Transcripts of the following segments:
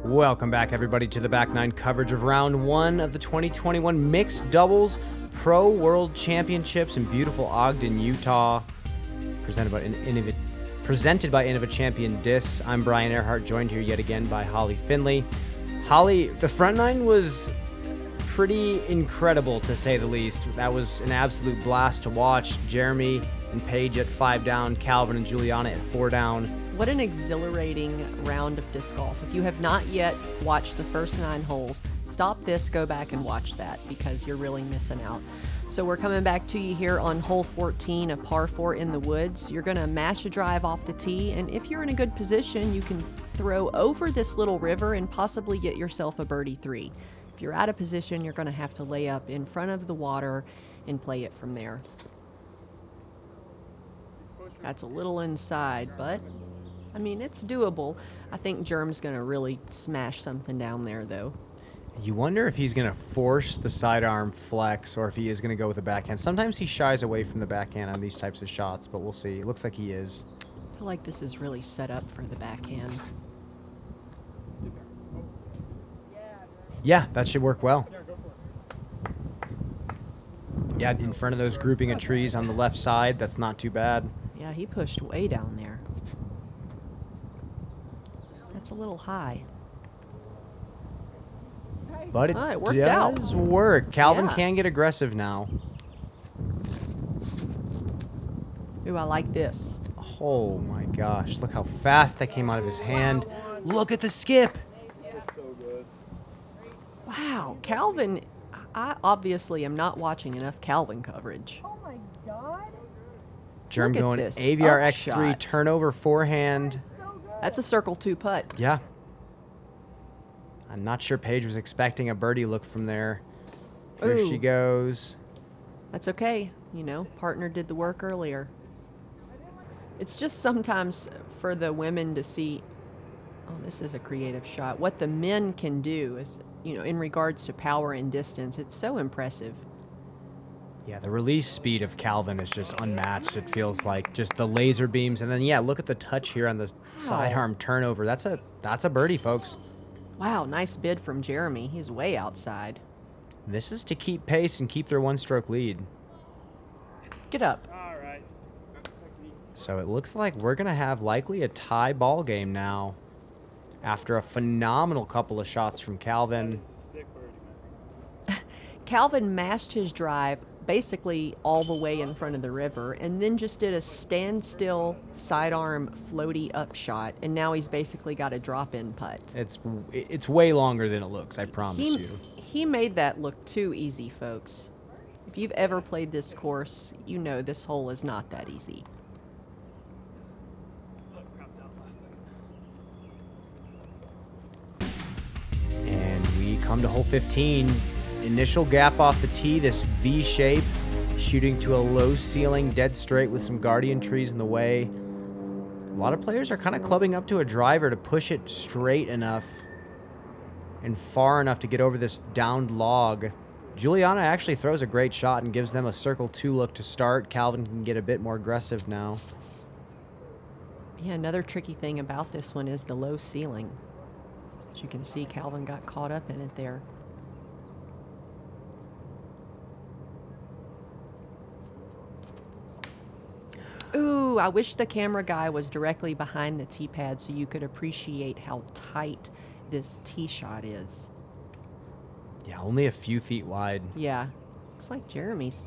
Welcome back, everybody, to the Back Nine coverage of round one of the 2021 Mixed Doubles Pro World Championships in beautiful Ogden, Utah. Presented by Innova Champion Discs. I'm Brian Earhart, joined here yet again by Holly Finley. Holly, the front nine was pretty incredible, to say the least. That was an absolute blast to watch. Jeremy and Paige at 5 down, Calvin and Juliana at 4 down. What an exhilarating round of disc golf. If you have not yet watched the first 9 holes, stop this, go back and watch that, because you're really missing out. So we're coming back to you here on hole 14, a par 4 in the woods. You're gonna mash a drive off the tee, and if you're in a good position, you can throw over this little river and possibly get yourself a birdie 3. If you're out of position, you're gonna have to lay up in front of the water and play it from there. That's a little inside, but I mean, it's doable. I think Germ's gonna really smash something down there, though. You wonder if he's going to force the sidearm flex or if he is going to go with the backhand. Sometimes he shies away from the backhand on these types of shots, but we'll see. It looks like he is. I feel like this is really set up for the backhand. Yeah, that should work well. Yeah, in front of those grouping of trees on the left side, that's not too bad. Yeah, he pushed way down there. That's a little high. But it worked out. does work. Calvin can get aggressive now. Ooh, I like this. Oh my gosh, look how fast that came out of his hand. Look at the skip. Wow, Calvin, I obviously am not watching enough Calvin coverage. Oh my God. Germ Look at going this AVR X3, upshot. turnover forehand. That's a circle 2 putt. Yeah. I'm not sure Paige was expecting a birdie look from there. Here she Ooh. goes. That's okay. You know, partner did the work earlier. It's just sometimes for the women to see, oh, this is a creative shot. What the men can do is, you know, in regards to power and distance, it's so impressive. Yeah, the release speed of Calvin is just unmatched. It feels like just the laser beams. And then, yeah, look at the touch here on the sidearm turnover. That's a birdie, folks. Wow, nice bid from Jeremy. He's way outside. This is to keep pace and keep their one-stroke lead. Get up. All right. So it looks like we're going to have likely a tie ball game now after a phenomenal couple of shots from Calvin. Calvin mashed his drive basically all the way in front of the river and then just did a standstill sidearm floaty up shot, and now he's basically got a drop-in putt. It's way longer than it looks, I promise you. He made that look too easy, folks. If you've ever played this course, you know this hole is not that easy. And we come to hole 15. Initial gap off the tee, this V shape, shooting to a low ceiling, dead straight with some guardian trees in the way. A lot of players are kind of clubbing up to a driver to push it straight enough and far enough to get over this downed log. Juliana actually throws a great shot and gives them a circle 2 look to start. Calvin can get a bit more aggressive now. Yeah, another tricky thing about this one is the low ceiling. As you can see, Calvin got caught up in it there. Ooh, I wish the camera guy was directly behind the tee pad so you could appreciate how tight this tee shot is. Yeah, only a few feet wide. Yeah, looks like Jeremy's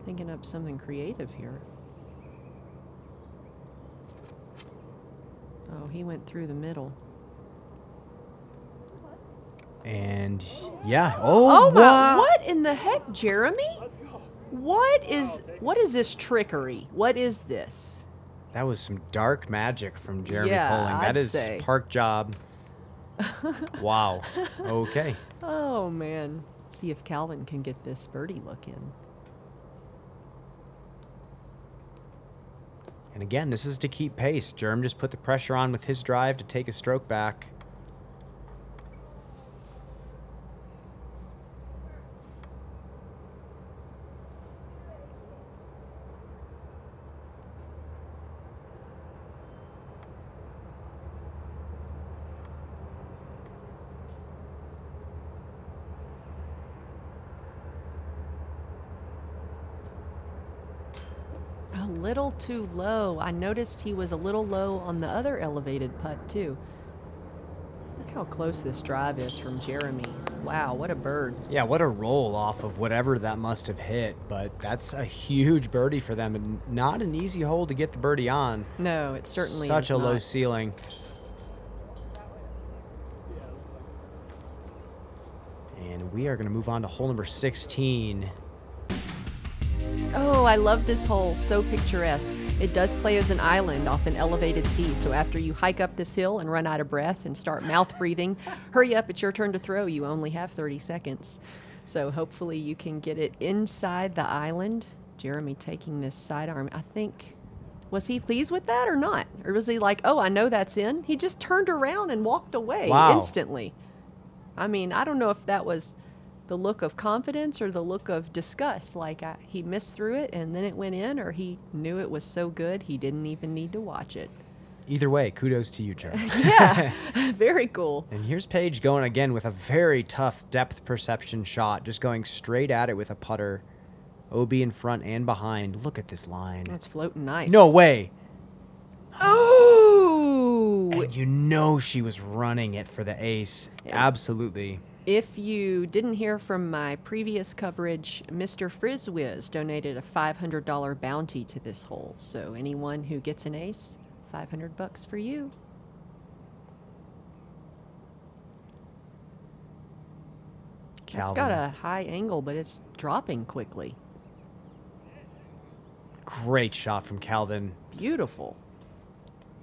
thinking up something creative here. Oh, he went through the middle. And yeah, oh my, wow. what in the heck, Jeremy? What is this trickery? What is this? That was some dark magic from Jeremy Koling. That I'd is say. park job. Wow. Okay. Oh man. Let's see if Calvin can get this birdie look in. And again, this is to keep pace. Jerm just put the pressure on with his drive to take a stroke back. little too low. I noticed he was a little low on the other elevated putt, too. Look how close this drive is from Jeremy. Wow, what a bird. Yeah, what a roll off of whatever that must have hit, but that's a huge birdie for them, and not an easy hole to get the birdie on. No, it certainly is Such a low not. ceiling. And we are going to move on to hole number 16. Oh, I love this hole. So picturesque. It does play as an island off an elevated tee, so after you hike up this hill and run out of breath and start mouth breathing, hurry up, it's your turn to throw. You only have 30 seconds. So hopefully you can get it inside the island. Jeremy taking this sidearm. I think, was he pleased with that or not? Or was he like, oh, I know that's in? He just turned around and walked away instantly. I mean, I don't know if that was the look of confidence or the look of disgust, like he missed through it and then it went in, or he knew it was so good he didn't even need to watch it. Either way, kudos to you, Joe. Yeah, very cool. And here's Paige going again with a very tough depth perception shot, just going straight at it with a putter. OB in front and behind. Look at this line. It's floating nice. No way. Oh! And you know she was running it for the ace. Yeah. Absolutely. If you didn't hear from my previous coverage, Mr. Frizzwiz donated a $500 bounty to this hole. So anyone who gets an ace, $500 for you. It's got a high angle, but it's dropping quickly. Great shot from Calvin. Beautiful.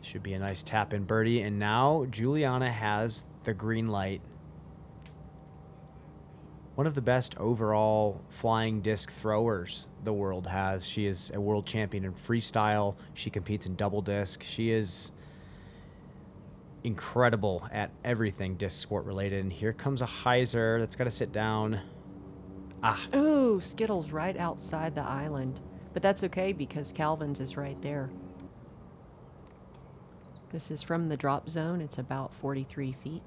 Should be a nice tap-in birdie. And now Juliana has the green light. One of the best overall flying disc throwers the world has. She is a world champion in freestyle. She competes in double disc. She is incredible at everything disc sport related. And here comes a hyzer that's got to sit down. Oh, Skittles right outside the island. But that's okay because Calvin's is right there. This is from the drop zone. It's about 43 feet.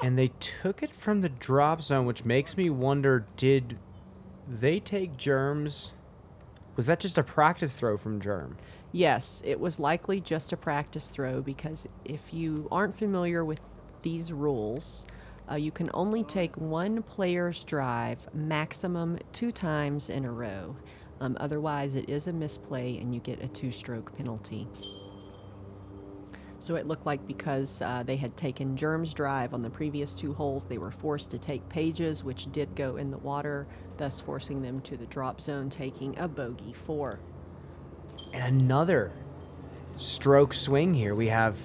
And they took it from the drop zone, which makes me wonder, did they take Germ's? Was that just a practice throw from Germ? Yes, it was likely just a practice throw because if you aren't familiar with these rules, you can only take one player's drive maximum 2 times in a row. Otherwise, it is a misplay and you get a 2-stroke penalty. So it looked like because they had taken Germ's drive on the previous 2 holes, they were forced to take Paige's, which did go in the water, thus forcing them to the drop zone, taking a bogey 4. And another stroke swing here. We have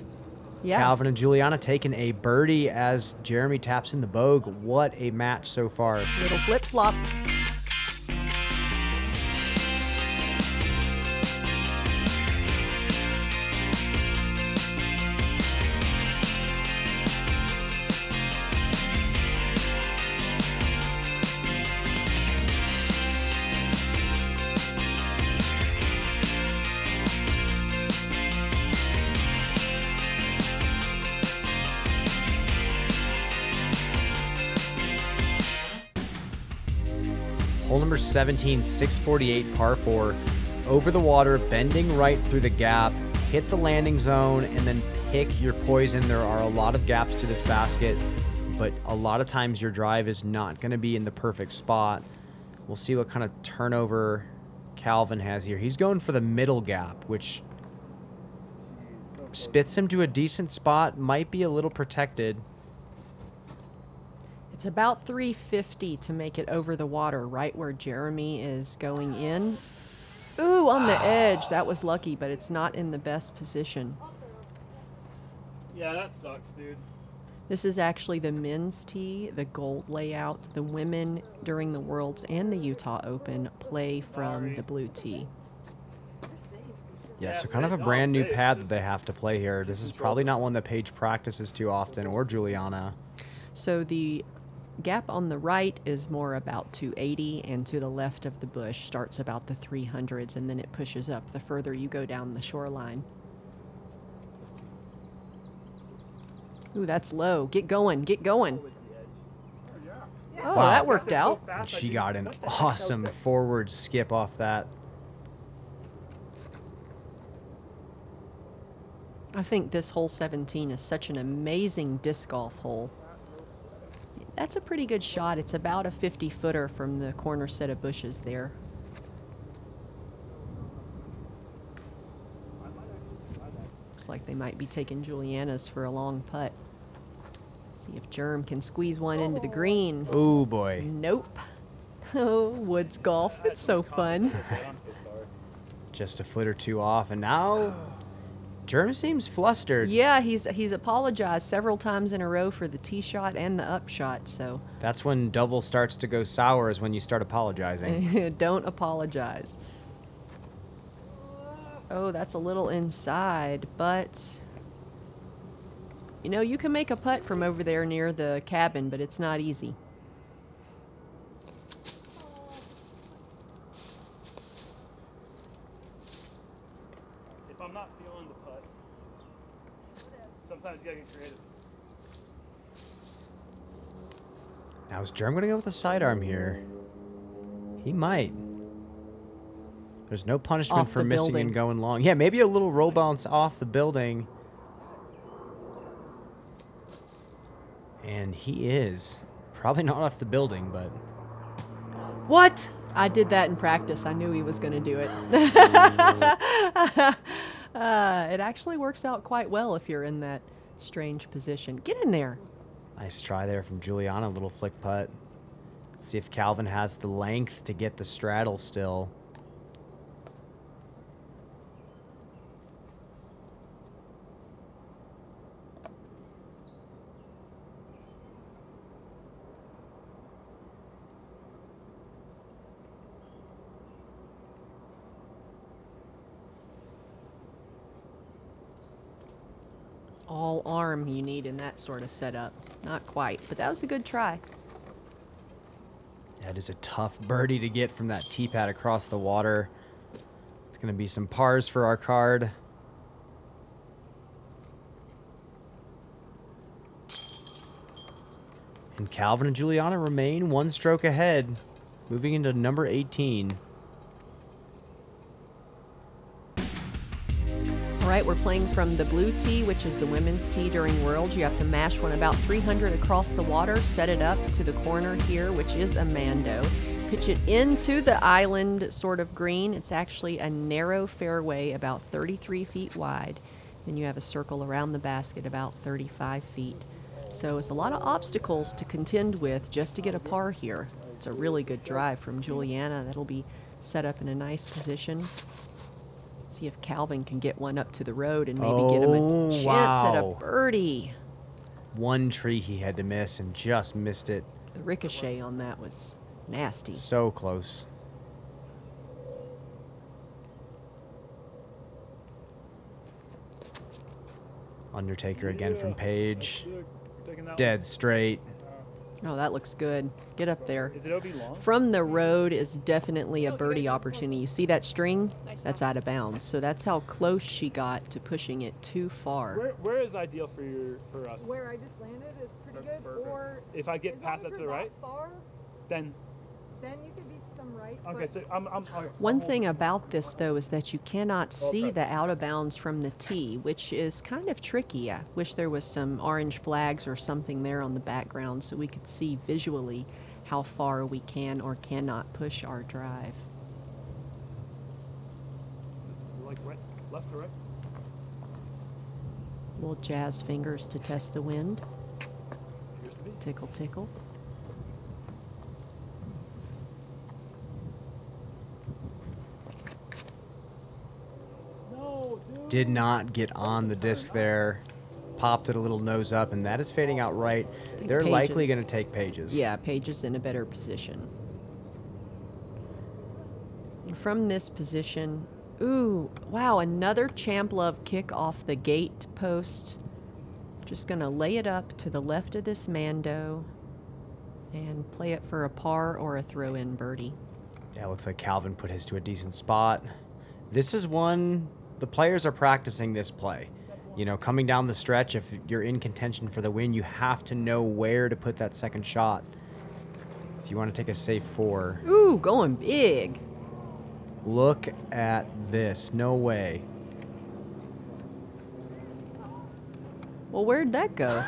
Calvin and Juliana taking a birdie as Jeremy taps in the bogue. What a match so far. Little flip-flop. Hole number 17, 648 par 4. Over the water, bending right through the gap, hit the landing zone, and then pick your poison. There are a lot of gaps to this basket, but a lot of times your drive is not going to be in the perfect spot. We'll see what kind of turnover Calvin has here. He's going for the middle gap, which spits him to a decent spot. Might be a little protected. It's about 350 to make it over the water, right where Jeremy is going in. Ooh, on the edge. That was lucky, but it's not in the best position. Yeah, that sucks, dude. This is actually the men's tee, the gold layout. The women during the Worlds and the Utah Open play from the blue tee. Yeah, so kind of a brand new pad that they have to play here. This is probably not one that Paige practices too often, or Juliana. So the gap on the right is more about 280, and to the left of the bush starts about the 300s, and then it pushes up the further you go down the shoreline. Ooh, that's low. Get going, get going. Oh, Wow. that worked out. And she got an awesome forward skip off that. I think this hole 17 is such an amazing disc golf hole. That's a pretty good shot. It's about a 50-footer from the corner set of bushes there. Looks like they might be taking Juliana's for a long putt. See if Germ can squeeze one into the green. Oh boy. Nope. Oh, woods golf. It's so fun. I'm so sorry. Just a foot or two off, and now Germ seems flustered. Yeah, he's apologized several times in a row for the tee shot and the up shot, so That's when double starts to go sour, is when you start apologizing. don't apologize. Oh, that's a little inside, but you know, you can make a putt from over there near the cabin, but it's not easy. If I'm not feeling the putt, sometimes you gotta get creative. Now is Germ gonna go with a sidearm here? He might. There's no punishment Off for the missing building. and going long. Yeah, maybe a little roll bounce off the building. And he is. Probably not off the building, but... What? I did that in practice. I knew he was going to do it. It actually works out quite well if you're in that strange position. Get in there. Nice try there from Juliana. Little flick putt. See if Calvin has the length to get the straddle still. All arm you need in that sort of setup. Not quite, but that was a good try. That is a tough birdie to get from that tee pad across the water. It's going to be some pars for our card. And Calvin and Juliana remain one stroke ahead, moving into number 18. All right, we're playing from the blue tee, which is the women's tee during Worlds. You have to mash one about 300 across the water, set it up to the corner here, which is a Mando. Pitch it into the island sort of green. It's actually a narrow fairway about 33 feet wide. Then you have a circle around the basket about 35 feet. So it's a lot of obstacles to contend with just to get a par here. It's a really good drive from Juliana. That'll be set up in a nice position. See if Calvin can get one up to the road and maybe get him a chance at a wow. birdie. One tree he had to miss and just missed it. The ricochet on that was nasty. So close. Undertaker again from Paige. Dead straight. Oh, that looks good. Get up there. Is it OB long? From the road is definitely a birdie opportunity. You see that string? That's out of bounds. So that's how close she got to pushing it too far. Where is ideal for us? Where I just landed is pretty good. Perfect. Or If I get as long past as that to you're the not right, far, then then you could be some right. okay. but So I'm okay. One thing about this, though, is that you cannot see the out of bounds from the tee, which is kind of tricky. I wish there was some orange flags or something there on the background so we could see visually how far we can or cannot push our drive. Is it like right, left to right? Little jazz fingers to test the wind. Appears to be. Tickle, tickle. No, dude. Did not get on the disc there. Popped it a little nose up, and that is fading out right. think They're likely Paige's- going to take Pages. Yeah, Paige is in a better position. And from this position, ooh, wow, another Champ Love kick off the gate post. Just gonna lay it up to the left of this Mando and play it for a par or a throw-in birdie. Yeah, looks like Calvin put his to a decent spot. This is one, the players are practicing this play. You know, coming down the stretch, if you're in contention for the win, you have to know where to put that second shot. If you want to take a safe 4. Ooh, going big. Look at this. No way. Well, where'd that go?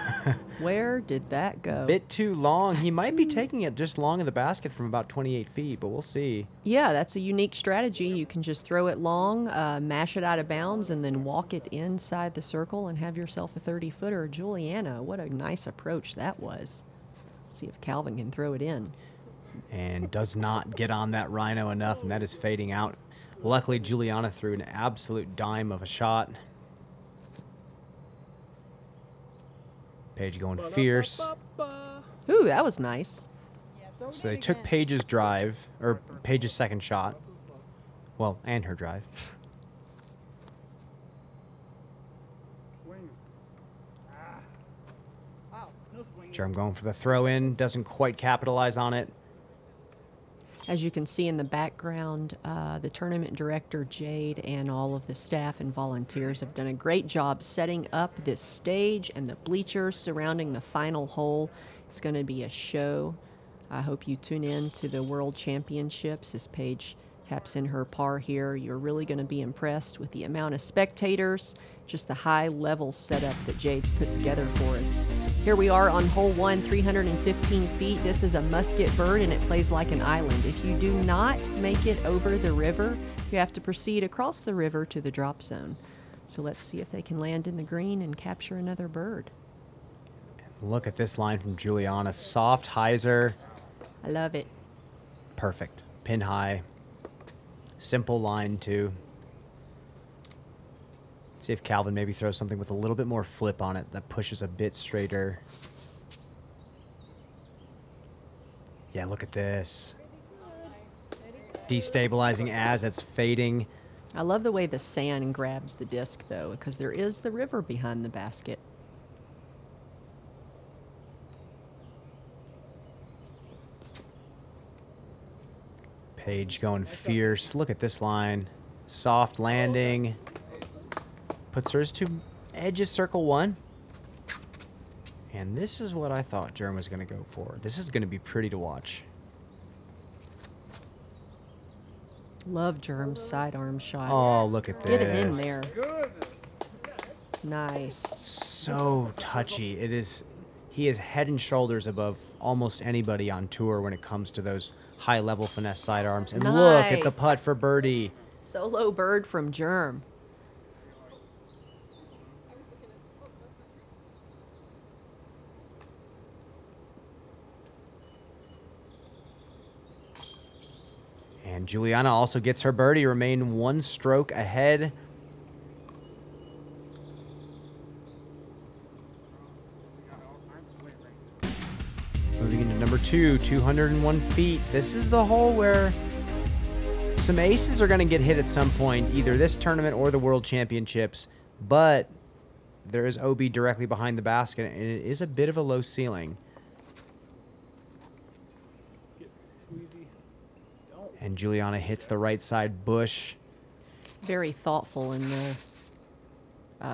Where did that go? Bit too long. He might be taking it just long of the basket from about 28 feet, but we'll see. Yeah, that's a unique strategy. You can just throw it long, mash it out of bounds, and then walk it inside the circle and have yourself a 30-footer. Juliana, what a nice approach that was. See if Calvin can throw it in. And does not get on that rhino enough, and that is fading out. Luckily, Juliana threw an absolute dime of a shot. Paige going fierce. Ooh, that was nice. So they took Paige's drive, or Paige's second shot. Well, and her drive. Swing. Wow, no swing. Germ going for the throw in, doesn't quite capitalize on it. As you can see in the background, the tournament director, Jade, and all of the staff and volunteers have done a great job setting up this stage and the bleachers surrounding the final hole. It's going to be a show. I hope you tune in to the World Championships as Paige taps in her par here. You're really going to be impressed with the amount of spectators, just the high-level setup that Jade's put together for us. Here we are on hole 1, 315 feet. This is a musket bird, and it plays like an island. If you do not make it over the river, you have to proceed across the river to the drop zone. So let's see if they can land in the green and capture another bird. Look at this line from Juliana. Soft hyzer. I love it. Perfect. Pin high. Simple line, too. See if Calvin maybe throws something with a little bit more flip on it that pushes a bit straighter. Yeah, look at this. Destabilizing as it's fading. I love the way the sand grabs the disc, though, because there is the river behind the basket. Paige going fierce. Look at this line. Soft landing. Puts hers to edge of circle 1. And this is what I thought Germ was going to go for. This is going to be pretty to watch. Love Germ's sidearm shots. Oh, look at this. Get it in there. Nice. So touchy. It is. He is head and shoulders above almost anybody on tour when it comes to those high-level finesse sidearms. And look at the Nice. putt for birdie. Solo bird from Germ. And Juliana also gets her birdie, remain 1 stroke ahead. Moving into number 2, 201 feet. This is the hole where some aces are going to get hit at some point, either this tournament or the World Championships, but there is OB directly behind the basket, and it is a bit of a low ceiling. Get squeezy. Don't. And Juliana hits the right side bush. Very thoughtful in the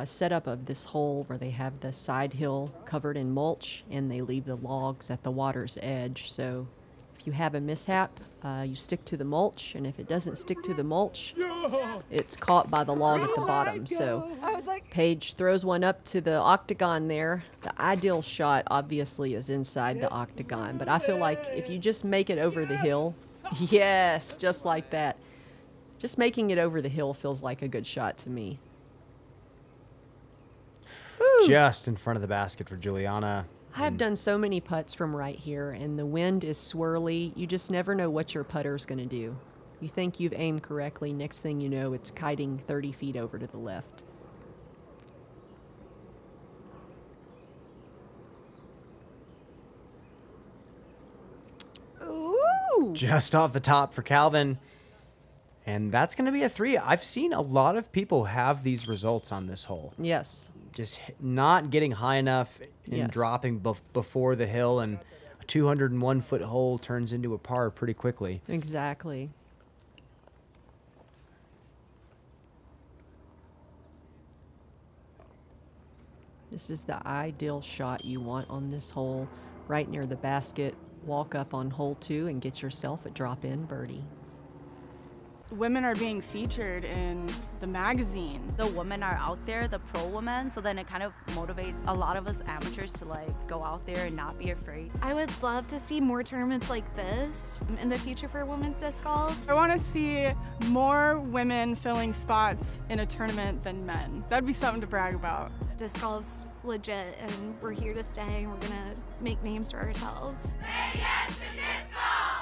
setup of this hole where they have the side hill covered in mulch and they leave the logs at the water's edge. So if you have a mishap, you stick to the mulch, and if it doesn't stick to the mulch, it's caught by the log at the bottom. So I was like, Paige throws one up to the octagon there. The ideal shot obviously is inside the octagon, but I feel like if you just make it over the hill, yes, just like that. Just making it over the hill feels like a good shot to me. Woo. Just in front of the basket for Juliana. I've done so many putts from right here, and the wind is swirly. You just never know what your putter's going to do. You think you've aimed correctly, next thing you know, it's kiting 30 feet over to the left. Ooh! Just off the top for Calvin. And that's going to be a 3. I've seen a lot of people have these results on this hole. Yes. Just not getting high enough and Yes. dropping before the hill, and a 201-foot hole turns into a par pretty quickly. Exactly. This is the ideal shot you want on this hole, right near the basket. walk up on hole 2 and get yourself a drop-in birdie. Women are being featured in the magazine. The women are out there, the pro women, so then it kind of motivates a lot of us amateurs to like go out there and not be afraid. I would love to see more tournaments like this in the future for women's disc golf. I want to see more women filling spots in a tournament than men. That'd be something to brag about. Disc golf's legit and we're here to stay and we're gonna make names for ourselves. Say yes to disc golf!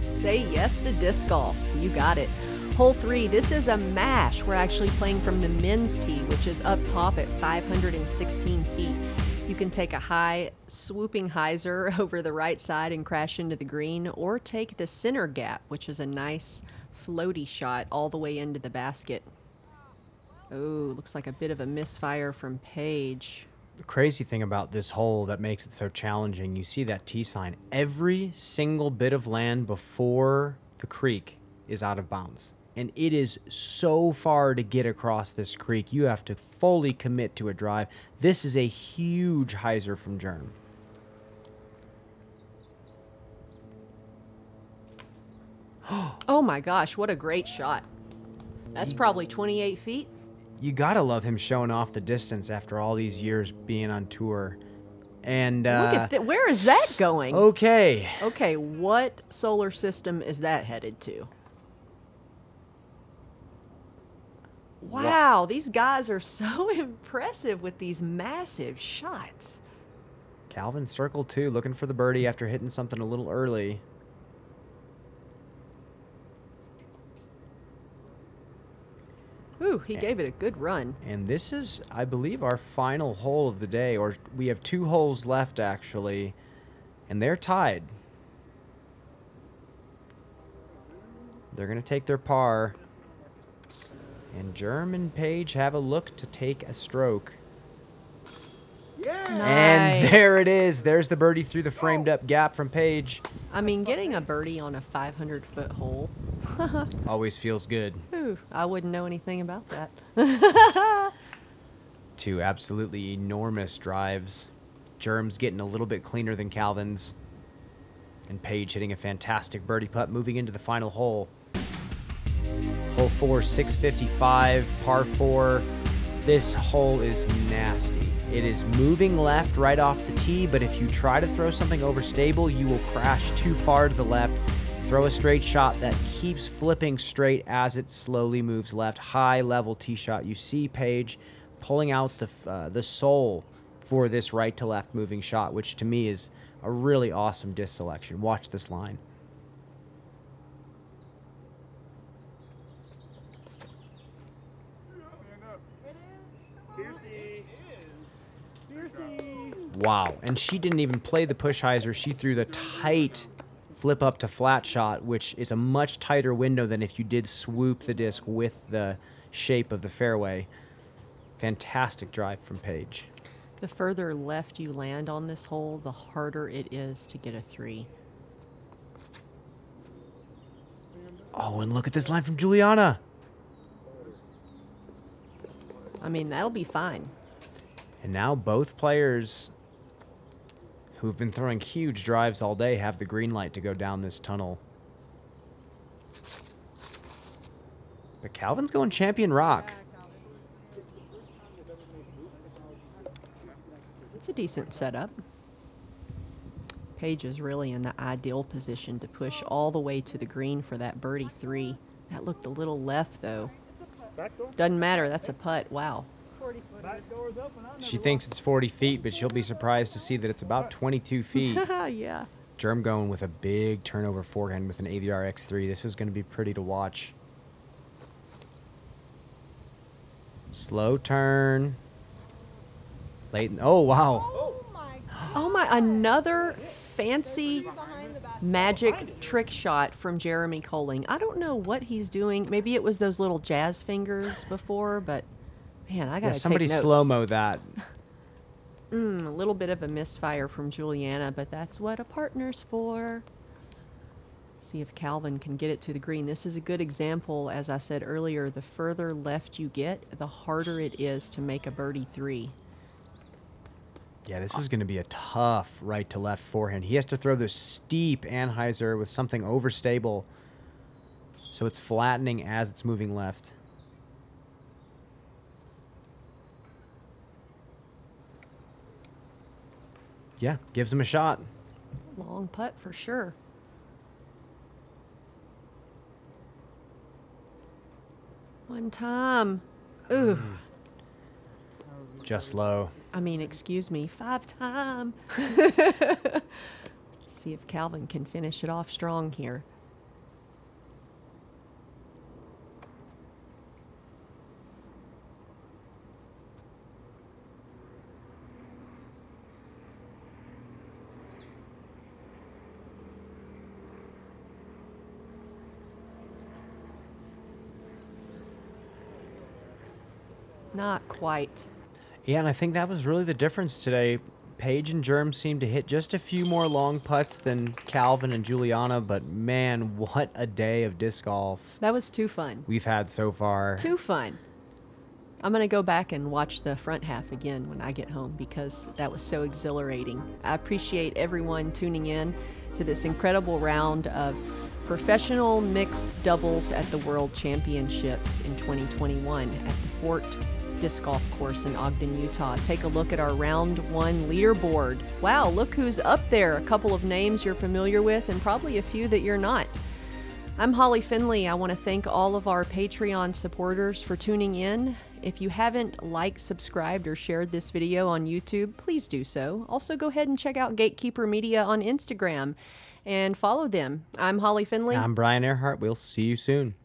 Say yes to disc golf. You got it. Hole 3, this is a mash. We're actually playing from the men's tee, which is up top at 516 feet. You can take a high swooping hyzer over the right side and crash into the green, or take the center gap, which is a nice floaty shot all the way into the basket. Oh, looks like a bit of a misfire from Paige. The crazy thing about this hole that makes it so challenging, you see that tee sign. Every single bit of land before the creek is out of bounds. And it is so far to get across this creek. You have to fully commit to a drive. This is a huge hyzer from Germ. Oh my gosh, what a great shot. That's probably 28 feet. You gotta love him showing off the distance after all these years being on tour. And Look at that. Where is that going? okay. Okay, what solar system is that headed to? Wow, these guys are so impressive with these massive shots. Calvin circle 2, looking for the birdie after hitting something a little early. Ooh, he gave it a good run. And this is, I believe, our final hole of the day, or we have 2 holes left actually, and they're tied. They're gonna take their par, and Germ and Paige have a look to take a stroke. And there it is. There's the birdie through the framed up gap from Paige. I mean, getting a birdie on a 500-foot hole. Always feels good. Ooh, I wouldn't know anything about that. 2 absolutely enormous drives. Germ's getting a little bit cleaner than Calvin's. And Paige hitting a fantastic birdie putt moving into the final hole. Hole 4, 655, par 4. This hole is nasty. It is moving left right off the tee, but if you try to throw something overstable, you will crash too far to the left. Throw a straight shot that keeps flipping straight as it slowly moves left. High level tee shot. You see Paige pulling out the soul for this right to left moving shot, which to me is a really awesome disc selection. Watch this line. Wow, and she didn't even play the push hyzer. She threw the tight flip up to flat shot, which is a much tighter window than if you did swoop the disc with the shape of the fairway. Fantastic drive from Paige. The further left you land on this hole, the harder it is to get a 3. Oh, and look at this line from Juliana. I mean, that'll be fine. And now both players who've been throwing huge drives all day have the green light to go down this tunnel. But Calvin's going champion rock. It's a decent setup. Paige is really in the ideal position to push all the way to the green for that birdie 3. That looked a little left, though. Doesn't matter. That's a putt. Wow. She thinks it's 40 feet, but she'll be surprised to see that it's about 22 feet. Yeah. Germ going with a big turnover forehand with an AVR X3. This is going to be pretty to watch. Slow turn. Late. Oh, wow. Oh my, another fancy magic trick shot from Jeremy Koling. I don't know what he's doing. Maybe it was those little jazz fingers before, but man, I gotta somebody take notes. slow-mo that. A little bit of a misfire from Juliana, but that's what a partner's for. See if Calvin can get it to the green. This is a good example. As I said earlier, the further left you get, the harder it is to make a birdie 3. Yeah, this is going to be a tough right to left forehand. He has to throw this steep Anheuser with something overstable, so it's flattening as it's moving left. Yeah, gives him a shot. Long putt for sure. One time. Ooh. Just low. I mean, excuse me, 5 time. See if Calvin can finish it off strong here. Not quite. Yeah, and I think that was really the difference today. Paige and Germ seemed to hit just a few more long putts than Calvin and Juliana, but man, what a day of disc golf That was too fun. we've had so far. Too fun. I'm going to go back and watch the front half again when I get home because that was so exhilarating. I appreciate everyone tuning in to this incredible round of professional mixed doubles at the World Championships in 2021 at the Fort Disc Golf Course in Ogden, Utah. Take a look at our round 1 leaderboard. Wow, look who's up there. A couple of names you're familiar with and probably a few that you're not. I'm Holly Finley. I want to thank all of our Patreon supporters for tuning in. If you haven't liked, subscribed, or shared this video on YouTube, please do so. Also, go ahead and check out Gatekeeper Media on Instagram and follow them. I'm Holly Finley. I'm Brian Earhart. We'll see you soon.